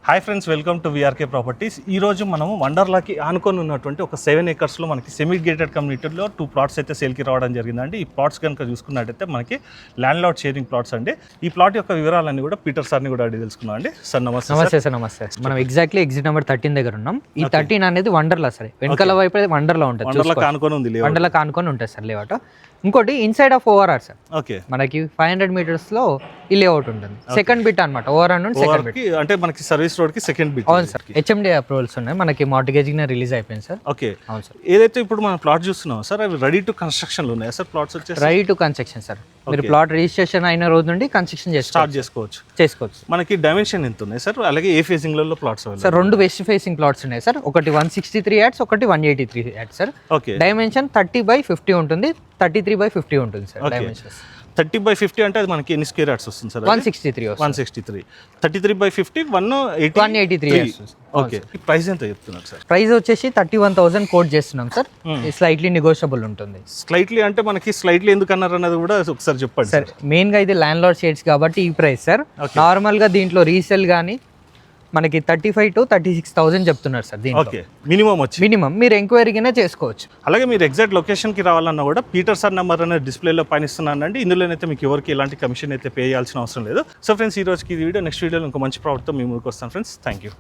Hi friends, welcome to VRK properties. ఈరోజు మనము వండర్లాకి ఆనుకొని ఉన్నటువంటి ఒక 7 acresలో మనకి సెమీ గేటెడ్ కమ్యూనిటీలో 2 plots అయితే సేల్కి రావడం జరిగిందండి. ఈ ప్లాట్స్ కనుక చూసుకున్నట్టయితే మనకి ల్యాండ్ లార్డ్ షేరింగ్ ప్లాట్స్ అండి. ఈ ప్లాట్ యొక్క వివరాలన్నీ కూడా పీటర్ సార్ని కూడా అడిగి తెలుసుకున్నాం అండి. సార్ నమస్తే. నమస్తే సార్. నమస్తే. మనం ఎగ్జాక్ట్లీ ఎగ్జిట్ నెంబర్ 13 దగ్గర ఉన్నాం. ఈ 13 అనేది వండర్లా సార్, వెనకాల వైపు వండర్లా ఉంటుంది, వండర్లాకి ఆనుకొని ఉంది, వండర్లాకి ఆనుకొని ఉంటుంది సార్ లేఅవుట్. ఇంకోటి inside of ORR sir, okay, మనకి 500 meters లో ఈ లేఅవుట్ ఉంటుంది. సెకండ్ బిట్ అనమాట, ఓఆర్ఆర్ నుండి సెకండ్ బిట్, అంటే మనకి సర్వీస్ రోడ్ కి సెకండ్ బిట్. అవును సార్. హెచ్ఎండి అప్రూవల్స్ ఉన్నాయి, మనకి మార్టిగేజ్ రిలీజ్ అయిపోయింది సార్. ఓకే, అవును సార్. ఏదైతే ఇప్పుడు మనం ప్లాట్ చూస్తున్నాం సార్, అవి రెడీ టు కన్స్ట్రక్షన్ లో ఉన్నాయి సార్. ప్లాట్స్ వచ్చేసి రెడీ టు కన్స్ట్రక్షన్ సార్. మీరు ప్లాట్ రిజిస్ట్రేషన్ అయిన రోజు నుండి కన్స్ట్రక్షన్ స్టార్ట్ చేసుకోవచ్చు. మనకి డైమెన్షన్ ఎంత ఉన్నాయి సార్, అలాగే ఏ ఫేసింగ్ లలో plots sir? 2 west facing plots ఉన్నాయి సార్. ఒకటి 163 యాడ్స్, ఒకటి 183 యాడ్స్ సార్. ఓకే, డైమెన్షన్ 30/50 ఉంటుంది, 33/50 ఉంటుంది సార్ డైమెన్షన్స్. 30/50 అంటే అది మనకి ఎన్ని స్క్వేర్ యార్డ్స్ వస్తుంది సార్? 163. 33/50 183 యాడ్స్. ఓకే, ప్రైస్ ఎంత చెప్తున్నారు సార్? ప్రైస్ వచ్చేసి 31,000 కోట్ చేస్తున్నాం సార్. స్లైట్లీ నెగోషియబుల్ ఉంటుంది. స్లైట్లీ అంటే మనకి స్లైట్లీ ఎందుకు అన్నారు అన్నది కూడా ఒకసారి చెప్పండి సార్. మెయిన్ గా ఇది ల్యాండ్ లార్డ్ షేడ్స్ కాబట్టి ఈ ప్రైస్ సార్. నార్మల్ గా దీంట్లో రీసేల్ గానీ మనకి 35,000 to 36,000 చెప్తున్నారు సార్. ఓకే, మినిమం మీరు ఎంక్వైరీగానే చేసుకోవచ్చు. అలాగే మీరు ఎగ్జాక్ట్ లొకేషన్ కి రావాలన్నా కూడా పీటర్ సార్ నెంబర్ అనేది డిస్ప్లేలో పైన ఇస్తున్నానండి. ఇందులోనైతే మీకు ఎవరికి ఎలాంటి కమిషన్ అయితే పే చేయాల్సిన అవసరం లేదు. సో ఫ్రెండ్స్, ఈ రోజుకి ఈ వీడియో, నెక్స్ట్ వీడియోలో ఇంకో మంచి ప్రాడక్ట్తో మీ ముందుకు వస్తాను ఫ్రెండ్స్. Thank you.